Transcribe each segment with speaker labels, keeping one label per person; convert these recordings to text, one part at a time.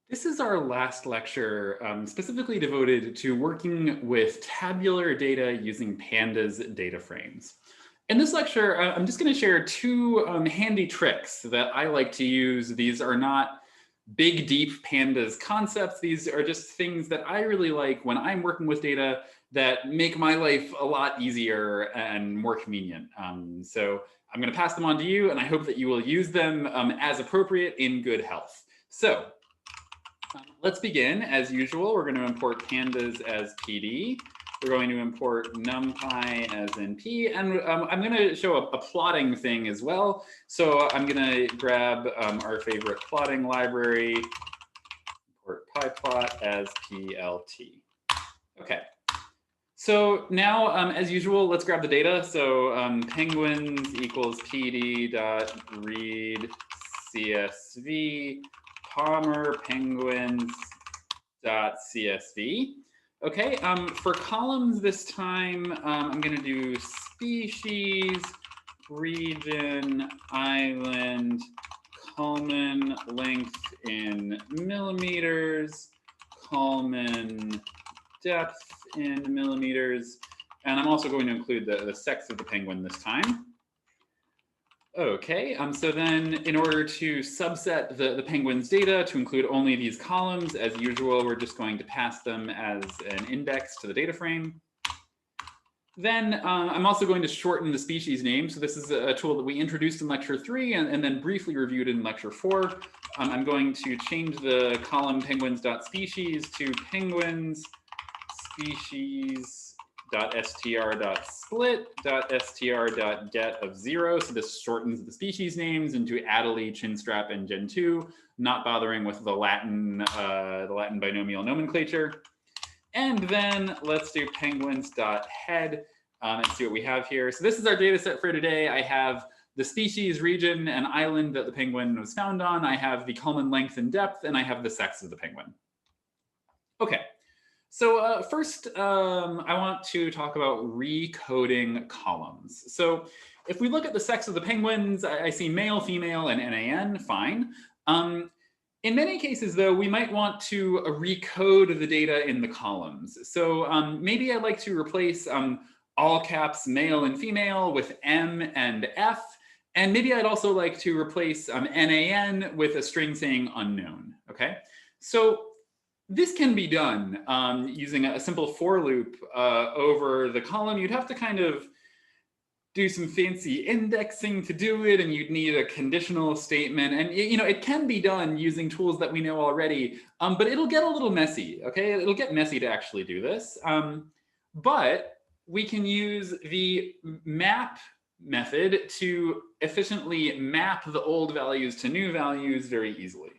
Speaker 1: This is our last lecture specifically devoted to working with tabular data using Pandas data frames. In this lecture, I'm just going to share two handy tricks that I like to use. These are not big, deep Pandas concepts. These are just things that I really like when I'm working with data that make my life a lot easier and more convenient. So I'm going to pass them on to you, and I hope that you will use them as appropriate in good health. So let's begin. As usual, we're going to import pandas as PD. We're going to import numpy as np, and I'm going to show a plotting thing as well. So I'm going to grab our favorite plotting library, import pyplot as plt. Okay. So now, as usual, let's grab the data. So penguins equals pd dot read csv Palmer penguins dot csv. Okay, for columns this time, I'm going to do species, region, island, Kalman length in millimeters, Kalman depth in millimeters, and I'm also going to include the sex of the penguin this time. Okay, so then in order to subset the penguin's data to include only these columns, as usual, we're just going to pass them as an index to the data frame. Then I'm also going to shorten the species name. So this is a tool that we introduced in lecture 3 and then briefly reviewed in lecture 4. I'm going to change the column penguins.species to penguins species.str.split.str.get of 0. So this shortens the species names into Adelie, Chinstrap, and Gentoo, not bothering with the Latin binomial nomenclature. And then let's do penguins.head and see what we have here. So this is our data set for today. I have the species, region, and island that the penguin was found on. I have the Kalman length and depth, and I have the sex of the penguin. Okay. So first, I want to talk about recoding columns. So if we look at the sex of the penguins, I see male, female, and NaN, fine. In many cases, though, we might want to recode the data in the columns. So maybe I'd like to replace all caps male and female with M and F. And maybe I'd also like to replace NaN with a string saying unknown. Okay, so this can be done using a simple for loop over the column. You'd have to kind of do some fancy indexing to do it, and you'd need a conditional statement. And it can be done using tools that we know already, but it'll get a little messy. Okay, it'll get messy to actually do this. But we can use the map method to efficiently map the old values to new values very easily.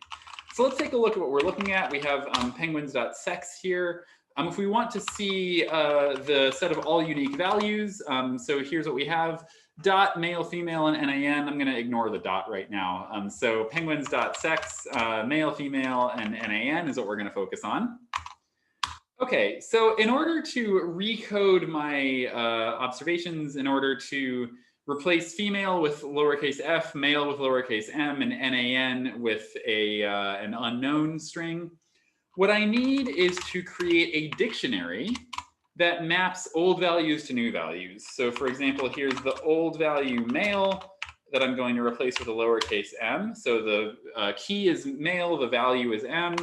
Speaker 1: So let's take a look at what we're looking at. We have penguins.sex here. If we want to see the set of all unique values, so here's what we have. Dot, male, female, and NaN. I'm going to ignore the dot right now. So penguins.sex, male, female, and NaN is what we're going to focus on. Okay, so in order to recode my observations, in order to replace female with lowercase f, male with lowercase m, and NaN with an unknown string, what I need is to create a dictionary that maps old values to new values. So for example, here's the old value male that I'm going to replace with a lowercase m. So the key is male, the value is m.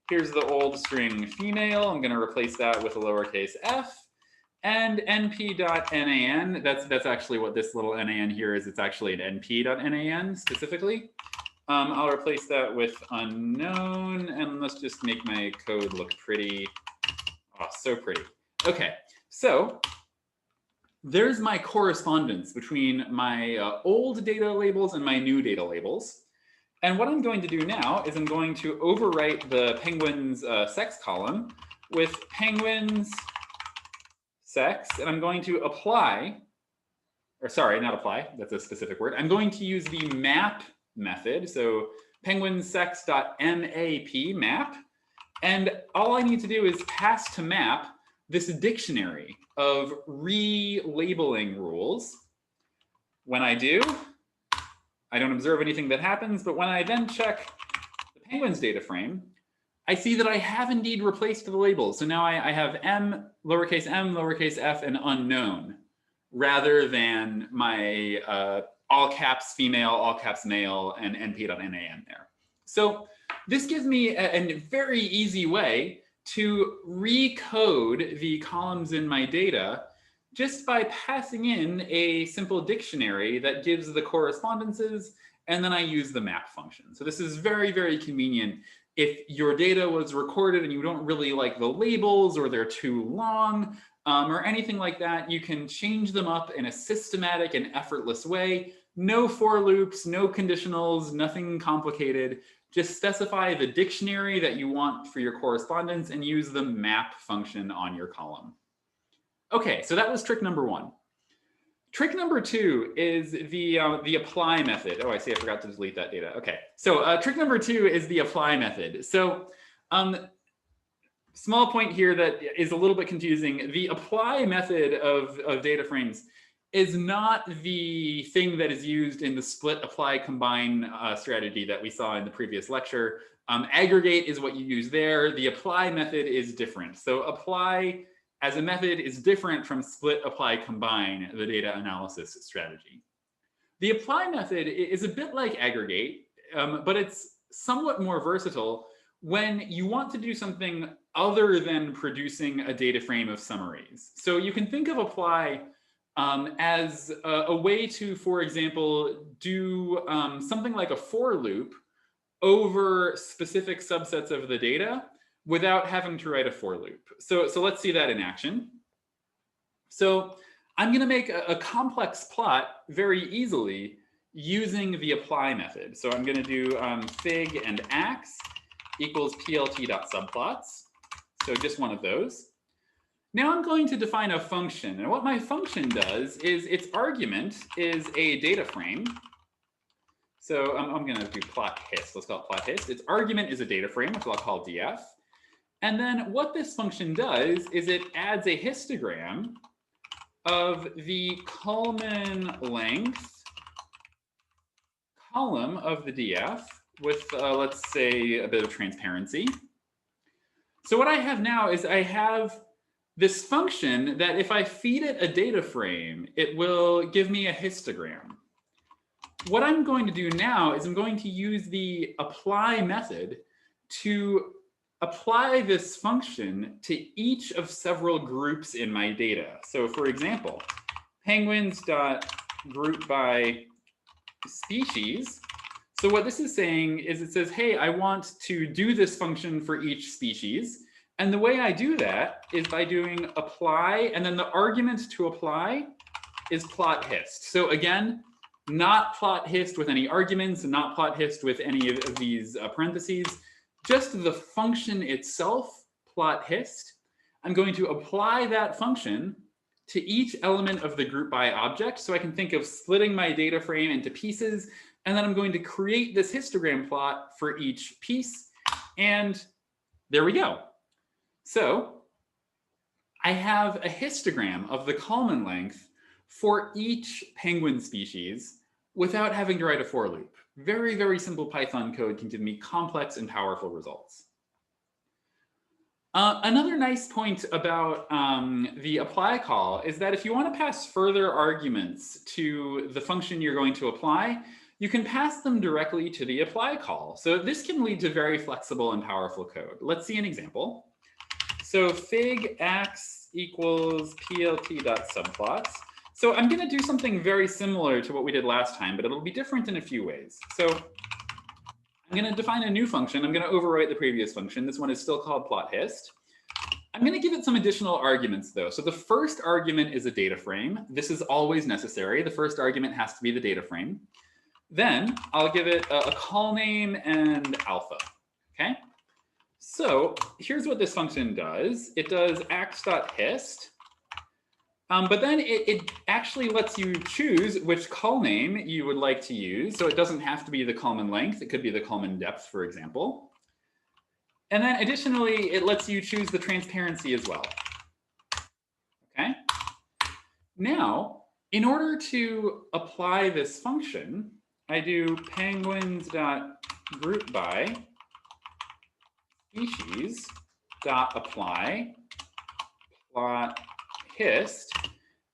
Speaker 1: Here's the old string female. I'm going to replace that with a lowercase f. And np.nan, that's actually what this little nan here is. It's actually an np.nan specifically. I'll replace that with unknown, and let's just make my code look pretty. Oh, so pretty. Okay, so there's my correspondence between my old data labels and my new data labels. And what I'm going to do now is I'm going to overwrite the penguins sex column with penguins sex, and I'm going to apply, or sorry, not apply, that's a specific word. I'm going to use the map method, so penguinsex.map map, and all I need to do is pass to map this dictionary of relabeling rules. When I do, I don't observe anything that happens, but when I then check the penguins data frame, I see that I have indeed replaced the labels. So now I have m, lowercase f, and unknown, rather than my all caps female, all caps male, and np.nan there. So this gives me a very easy way to recode the columns in my data just by passing in a simple dictionary that gives the correspondences, and then I use the map function. So this is very, very convenient. If your data was recorded and you don't really like the labels, or they're too long, or anything like that, you can change them up in a systematic and effortless way. No for loops, no conditionals, nothing complicated. Just specify the dictionary that you want for your correspondence and use the map function on your column. Okay, so that was trick number 1. Trick number 2 is the apply method. Oh, I see I forgot to delete that data. Okay, so trick number 2 is the apply method. So small point here that is a little bit confusing. The apply method of data frames is not the thing that is used in the split, apply, combine strategy that we saw in the previous lecture. Aggregate is what you use there. The apply method is different. So apply as a method is different from split, apply, combine, the data analysis strategy. The apply method is a bit like aggregate, but it's somewhat more versatile when you want to do something other than producing a data frame of summaries. So you can think of apply as a way to, for example, do something like a for loop over specific subsets of the data without having to write a for loop. So let's see that in action. So I'm going to make a complex plot very easily using the apply method. So I'm going to do fig and ax equals plt.subplots. So just one of those. Now I'm going to define a function. And what my function does is its argument is a data frame. So I'm going to do plot hist. Let's call it plot hist. Its argument is a data frame, which I'll call df. And then what this function does is it adds a histogram of the Kalman length column of the df with, let's say, a bit of transparency. So what I have now is I have this function that if I feed it a data frame, it will give me a histogram. What I'm going to do now is I'm going to use the apply method to apply this function to each of several groups in my data. So for example, penguins.group by species. So what this is saying is it says, hey, I want to do this function for each species. And the way I do that is by doing apply, and then the argument to apply is plot hist. So again, not plot hist with any arguments, and not plot hist with any of these parentheses, just the function itself, plot hist. I'm going to apply that function to each element of the group by object. So I can think of splitting my data frame into pieces, and then I'm going to create this histogram plot for each piece. And there we go. So I have a histogram of the Kalman length for each penguin species without having to write a for loop. Very, very simple Python code can give me complex and powerful results. Another nice point about the apply call is that if you want to pass further arguments to the function you're going to apply, you can pass them directly to the apply call. So this can lead to very flexible and powerful code. Let's see an example. So fig ax equals plt.subplots. So I'm going to do something very similar to what we did last time, but it'll be different in a few ways. So I'm going to define a new function. I'm going to overwrite the previous function. This one is still called plot hist. I'm going to give it some additional arguments, though. So the first argument is a data frame. This is always necessary. The first argument has to be the data frame. Then I'll give it a call name and alpha. Okay. So here's what this function does. It does ax.hist. But then it actually lets you choose which call name you would like to use. So it doesn't have to be the Kalman length. It could be the Kalman depth, for example. And then additionally, it lets you choose the transparency as well. Okay. Now, in order to apply this function, I do penguins.groupBy species dot apply plot hist.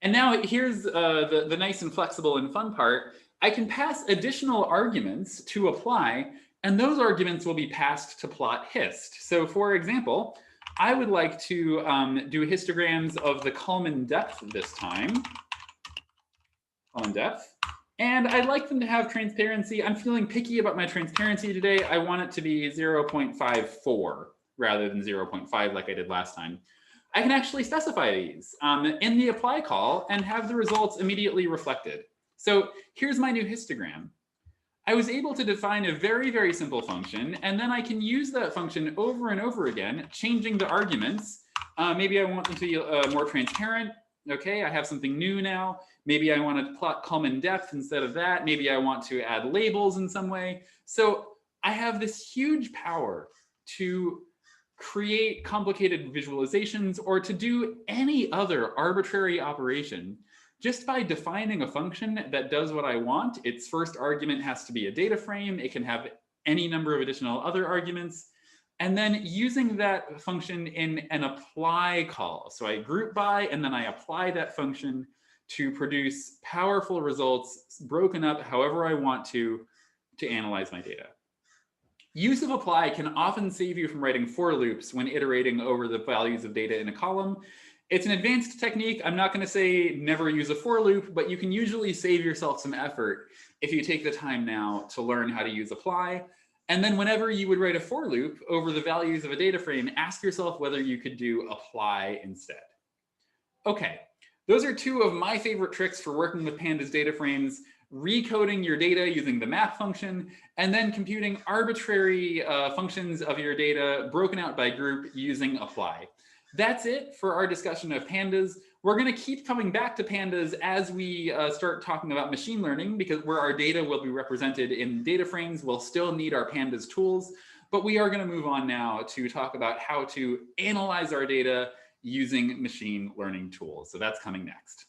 Speaker 1: And now here's the nice and flexible and fun part. I can pass additional arguments to apply, and those arguments will be passed to plot hist. So for example, I would like to do histograms of the column depth this time. Column depth. And I'd like them to have transparency. I'm feeling picky about my transparency today. I want it to be 0.54 rather than 0.5 like I did last time. I can actually specify these in the apply call and have the results immediately reflected. So here's my new histogram. I was able to define a very, very simple function, and then I can use that function over and over again, changing the arguments. Maybe I want them to be more transparent. Okay, I have something new now. Maybe I want to plot column depth instead of that. Maybe I want to add labels in some way. So I have this huge power to create complicated visualizations or to do any other arbitrary operation just by defining a function that does what I want. Its first argument has to be a data frame. It can have any number of additional other arguments. And then using that function in an apply call. So I group by and then I apply that function to produce powerful results broken up however I want to analyze my data. Use of apply can often save you from writing for loops when iterating over the values of data in a column. It's an advanced technique. I'm not going to say never use a for loop, but you can usually save yourself some effort if you take the time now to learn how to use apply. And then whenever you would write a for loop over the values of a data frame, ask yourself whether you could do apply instead. Okay, those are two of my favorite tricks for working with Pandas data frames: recoding your data using the map function, and then computing arbitrary functions of your data broken out by group using apply. That's it for our discussion of pandas. We're going to keep coming back to pandas as we start talking about machine learning, because where our data will be represented in data frames, we'll still need our pandas tools. But we are going to move on now to talk about how to analyze our data using machine learning tools. So that's coming next.